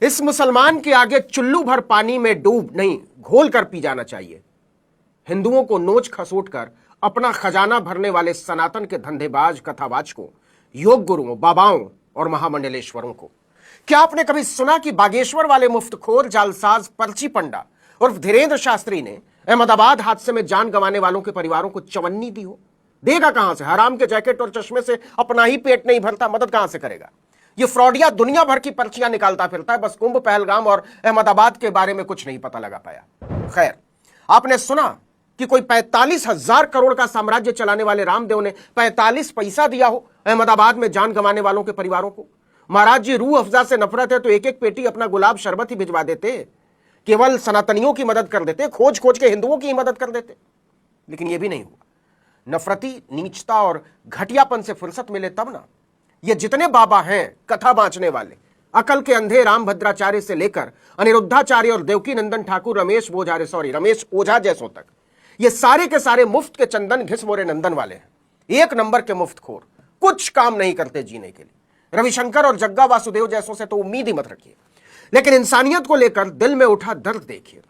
इस मुसलमान के आगे चुल्लू भर पानी में डूब नहीं, घोल कर पी जाना चाहिए। हिंदुओं को नोच खसोट कर अपना खजाना भरने वाले सनातन के धंधेबाज कथावाचकों, योग गुरुओं, बाबाओं और महामंडलेश्वरों को क्या आपने कभी सुना कि बागेश्वर वाले मुफ्तखोर जालसाज पर्ची पंडा उर्फ धीरेन्द्र शास्त्री ने अहमदाबाद हादसे में जान गंवाने वालों के परिवारों को चवन्नी दी हो? देगा कहां से? हराम के जैकेट और चश्मे से अपना ही पेट नहीं भरता, मदद कहां से करेगा? ये फ्रॉडिया दुनिया भर की पर्चियां निकालता फिरता है, बस कुंभ, पहलगाम और अहमदाबाद के बारे में कुछ नहीं पता लगा पाया। खैर, आपने सुना कि कोई 45,000 करोड़ का साम्राज्य चलाने वाले रामदेव ने 45 पैसा दिया हो अहमदाबाद में जान गंवाने वालों के परिवारों को? महाराज जी, रूह अफजा से नफरत है तो एक एक पेटी अपना गुलाब शरबत ही भिजवा देते, केवल सनातनियों की मदद कर देते, खोज खोज के हिंदुओं की मदद कर देते। लेकिन यह भी नहीं हुआ। नफरती, नीचता और घटियापन से फुर्सत मिले तब ना। ये जितने बाबा हैं कथा बांचने वाले, अकल के अंधे रामभद्राचार्य से लेकर अनिरुद्धाचार्य और देवकी नंदन ठाकुर, रमेश ओझा जैसों तक, ये सारे के सारे मुफ्त के चंदन घिस मोरे नंदन वाले हैं। एक नंबर के मुफ्तखोर, कुछ काम नहीं करते जीने के लिए। रविशंकर और जग्गा वासुदेव जैसों से तो उम्मीद ही मत रखिए। लेकिन इंसानियत को लेकर दिल में उठा दर्द देखिए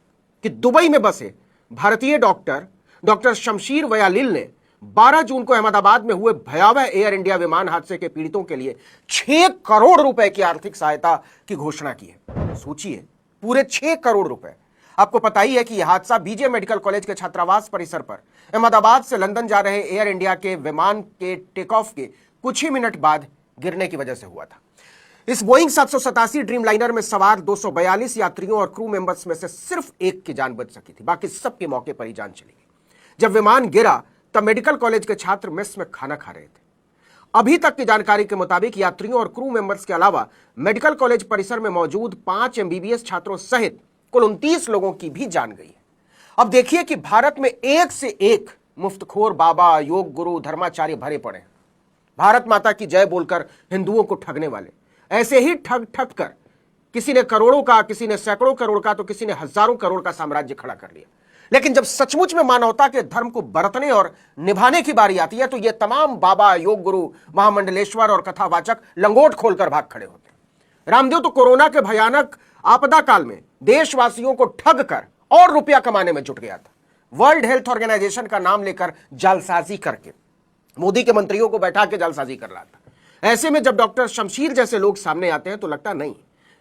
कि दुबई में बसे भारतीय डॉक्टर शमशीर वयालिल ने 12 जून को अहमदाबाद में हुए भयावह एयर इंडिया विमान हादसे के पीड़ितों के लिए 6 करोड़ रुपए की आर्थिक सहायता की घोषणा की है। सोचिए, पूरे 6 करोड़ रुपए। आपको पता ही है कि यह हादसा बीजे मेडिकल कॉलेज के छात्रावास परिसर पर अहमदाबाद से लंदन जा रहे एयर इंडिया के विमान के टेक ऑफ के कुछ ही मिनट बाद गिरने की वजह से हुआ था। इस बोइंग 787 ड्रीमलाइनर में सवार 242 यात्रियों और क्रू मेंबर्स में से सिर्फ एक की जान बच सकी थी, बाकी सबके मौके पर ही जान चली गई। जब विमान गिरा तब मेडिकल कॉलेज के छात्र मेस में खाना खा रहे थे। अभी तक की जानकारी के मुताबिक यात्रियों और क्रू मेंबर्स के अलावा मेडिकल कॉलेज परिसर में मौजूद 5 MBBS छात्रों सहित कुल 29 लोगों की भी जान गई है। अब देखिए कि भारत में एक से एक मुफ्तखोर बाबा, योग गुरु, धर्माचार्य भरे पड़े हैं। भारत माता की जय बोलकर हिंदुओं को ठगने वाले, ऐसे ही ठग ठग कर किसी ने करोड़ों का, किसी ने सैकड़ों करोड़ का, तो किसी ने हजारों करोड़ का साम्राज्य खड़ा कर लिया। लेकिन जब सचमुच में मानवता के धर्म को बरतने और निभाने की बारी आती है तो ये तमाम बाबा, योग गुरु, महामंडलेश्वर और कथावाचक लंगोट खोलकर भाग खड़े होते हैं। रामदेव तो कोरोना के भयानक आपदा काल में देशवासियों को ठग कर और रुपया कमाने में जुट गया था। वर्ल्ड हेल्थ ऑर्गेनाइजेशन का नाम लेकर जालसाजी करके मोदी के मंत्रियों को बैठा के जालसाजी कर रहा था। ऐसे में जब डॉक्टर शमशीर जैसे लोग सामने आते हैं तो लगता नहीं,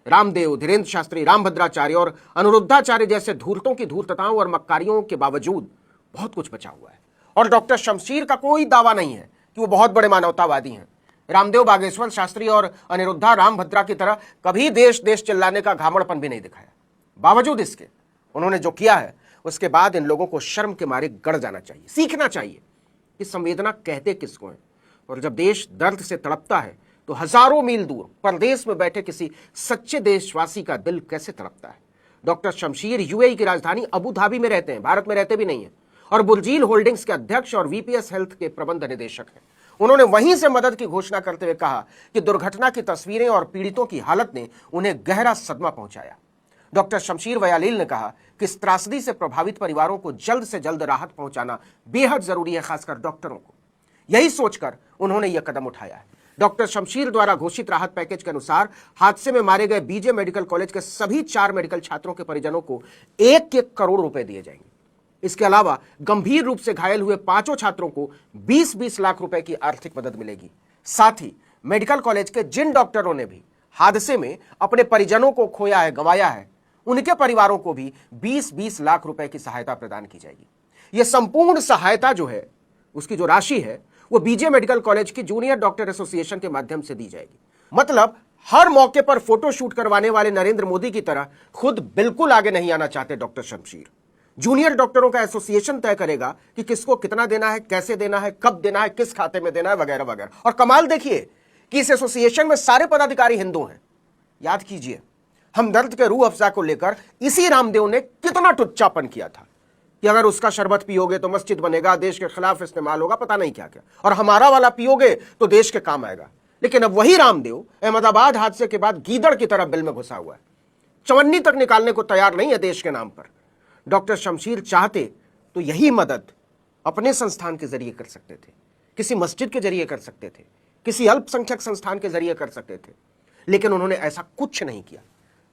रामदेव, धीरेन्द्र शास्त्री, रामभद्राचार्य और अनिरुद्धाचार्य जैसे धूर्तों की धूर्तताओं और मक्कारियों के बावजूद बहुत कुछ बचा हुआ है। और डॉक्टर शमशीर का कोई दावा नहीं है कि वो बहुत बड़े मानवतावादी हैं। रामदेव, बागेश्वर शास्त्री और अनिरुद्धा रामभद्रा की तरह कभी देश देश चिल्लाने का घामड़पन भी नहीं दिखाया। बावजूद इसके उन्होंने जो किया है उसके बाद इन लोगों को शर्म के मारे गड़ जाना चाहिए, सीखना चाहिए कि संवेदना कहते किसको है। और जब देश दर्द से तड़पता है तो हजारों मील दूर परदेश में बैठे किसी सच्चे देशवासी का दिल कैसे तड़पता है। डॉक्टर शमशीर यूएई की राजधानी अबू धाबी में रहते हैं, भारत में रहते भी नहीं है, और बुर्जील होल्डिंग्स के अध्यक्ष और VPS हेल्थ के प्रबंध निदेशक हैं। उन्होंने वहीं से मदद की घोषणा करते हुए कहा कि दुर्घटना की तस्वीरें और पीड़ितों की हालत ने उन्हें गहरा सदमा पहुंचाया। डॉक्टर शमशीर वयालिल ने कहा कि इस त्रासदी से प्रभावित परिवारों को जल्द से जल्द राहत पहुंचाना बेहद जरूरी है, खासकर डॉक्टरों को। यही सोचकर उन्होंने यह कदम उठाया है। डॉक्टर शमशीर द्वारा घोषित राहत पैकेज के अनुसार हादसे में मारे गए बीजे मेडिकल कॉलेज के सभी 4 मेडिकल छात्रों के परिजनों को 1-1 करोड़ रुपए दिए जाएंगे। इसके अलावा गंभीर रूप से घायल हुए 5 छात्रों को 20-20 लाख रुपए की आर्थिक मदद मिलेगी। साथ ही मेडिकल कॉलेज के जिन डॉक्टरों ने भी हादसे में अपने परिजनों को खोया है, गंवाया है, उनके परिवारों को भी 20-20 लाख रुपए की सहायता प्रदान की जाएगी। यह संपूर्ण सहायता जो है, उसकी जो राशि है, वो बीजे मेडिकल कॉलेज की जूनियर डॉक्टर एसोसिएशन के माध्यम से दी जाएगी। मतलब हर मौके पर फोटो शूट करवाने वाले नरेंद्र मोदी की तरह खुद बिल्कुल आगे नहीं आना चाहते डॉक्टर शमशीर। जूनियर डॉक्टरों का एसोसिएशन तय करेगा कि किसको कितना देना है, कैसे देना है, कब देना है, किस खाते में देना है, वगैरह वगैरह। और कमाल देखिए कि इस एसोसिएशन में सारे पदाधिकारी हिंदू हैं। याद कीजिए, हमदर्द के रूह अफजा को लेकर इसी रामदेव ने कितना टुच्चापन किया था कि अगर उसका शरबत पियोगे तो मस्जिद बनेगा, देश के खिलाफ इस्तेमाल होगा, पता नहीं क्या क्या, और हमारा वाला पियोगे तो देश के काम आएगा। लेकिन अब वही रामदेव अहमदाबाद हादसे के बाद गीदड़ की तरह बिल में घुसा हुआ है, चवन्नी तक निकालने को तैयार नहीं है देश के नाम पर। डॉक्टर शमशीर चाहते तो यही मदद अपने संस्थान के जरिए कर सकते थे, किसी मस्जिद के जरिए कर सकते थे, किसी अल्पसंख्यक संस्थान के जरिए कर सकते थे, लेकिन उन्होंने ऐसा कुछ नहीं किया।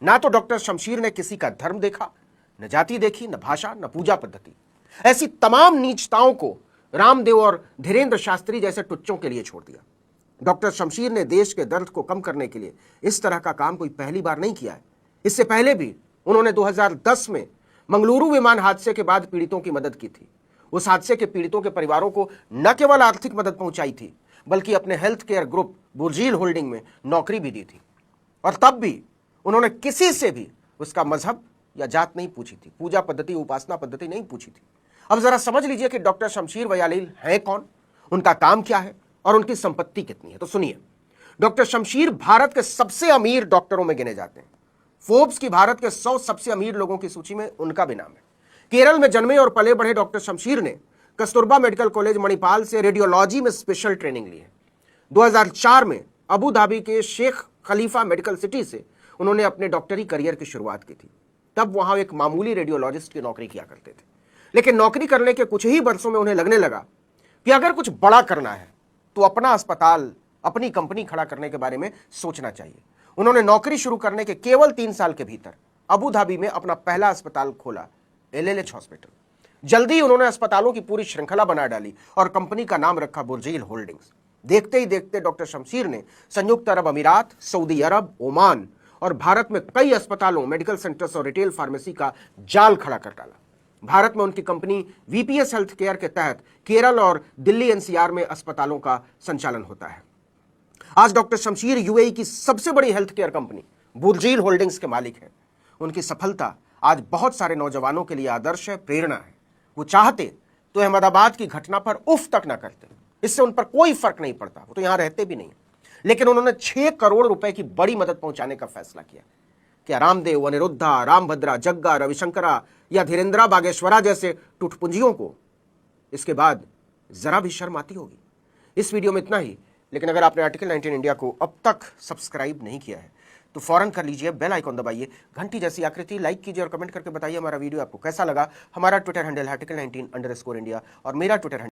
ना तो डॉक्टर शमशीर ने किसी का धर्म देखा, न जाति देखी, न भाषा, न पूजा पद्धति। ऐसी तमाम नीचताओं को रामदेव और धीरेन्द्र शास्त्री जैसे टुच्चों के लिए छोड़ दिया। डॉक्टर शमशीर ने देश के दर्द को कम करने के लिए इस तरह का काम कोई पहली बार नहीं किया है। इससे पहले भी उन्होंने 2010 में मंगलुरु विमान हादसे के बाद पीड़ितों की मदद की थी। उस हादसे के पीड़ितों के परिवारों को न केवल आर्थिक मदद पहुंचाई थी, बल्कि अपने health care group Burjeel holding में नौकरी भी दी थी। और तब भी उन्होंने किसी से भी उसका मजहब या जात नहीं पूछी थी, पूजा पद्धति, उपासना पद्धति नहीं पूछी थी। अब जरा समझ लीजिए कि डॉक्टर शमशीर वयालील हैं कौन, उनका काम क्या है और उनकी संपत्ति कितनी है। तो सुनिए, डॉक्टर शमशीर भारत के सबसे अमीर डॉक्टरों में गिने जाते हैं। फोर्ब्स की भारत के 100 सबसे अमीर लोगों की सूची में उनका भी नाम है। केरल में जन्मे और पले बढ़े डॉक्टर शमशीर ने कस्तूरबा मेडिकल कॉलेज मणिपाल से रेडियोलॉजी में स्पेशल ट्रेनिंग ली है। 2004 में अबू धाबी के शेख खलीफा मेडिकल सिटी से उन्होंने अपने डॉक्टरी करियर की शुरुआत की थी। तब वहां एक मामूली रेडियोलॉजिस्ट की नौकरी किया करते थे, लेकिन नौकरी करने के कुछ ही वर्षों में उन्हें लगने लगा कि अगर कुछ बड़ा करना है तो अपना अस्पताल, अपनी कंपनी खड़ा करने के बारे में सोचना चाहिए। उन्होंने नौकरी शुरू करने के केवल 3 साल के भीतर अबू धाबी में अपना पहला अस्पताल खोला, LLH हॉस्पिटल। जल्दी उन्होंने अस्पतालों की पूरी श्रृंखला बना डाली और कंपनी का नाम रखा बुर्जील होल्डिंग्स। देखते ही देखते डॉक्टर शमशीर ने संयुक्त अरब अमीरात, सऊदी अरब, ओमान और भारत में कई अस्पतालों, मेडिकल सेंटर्स और रिटेल फार्मेसी का जाल खड़ा कर डाला। भारत में उनकी कंपनी VPS हेल्थ केयर के तहत केरल और दिल्ली NCR में अस्पतालों का संचालन होता है। आज डॉक्टर शमशीर UAE की सबसे बड़ी health care company Burjeel holdings के मालिक हैं। उनकी सफलता आज बहुत सारे नौजवानों के लिए आदर्श है, प्रेरणा है। वो चाहते तो अहमदाबाद की घटना पर उफ तक ना करते, इससे उन पर कोई फर्क नहीं पड़ता, वो तो यहां रहते भी नहीं। लेकिन उन्होंने 6 करोड़ रुपए की बड़ी मदद पहुंचाने का फैसला किया। क्या रामदेव, अनिरुद्धा, रामभद्रा, जग्गा, रविशंकरा या धीरेन्द्रा बागेश्वरा जैसे टुटपुंजियों को इसके बाद जरा भी शर्म आती होगी? इस वीडियो में इतना ही, लेकिन अगर आपने आर्टिकल 19 इंडिया को अब तक सब्सक्राइब नहीं किया है तो फौरन कर लीजिए, बेल आइकॉन दबाइए, घंटी जैसी आकृति, लाइक कीजिए और कमेंट करके बताइए हमारा वीडियो आपको कैसा लगा। हमारा ट्विटर हैंडल है article19_India और मेरा ट्विटर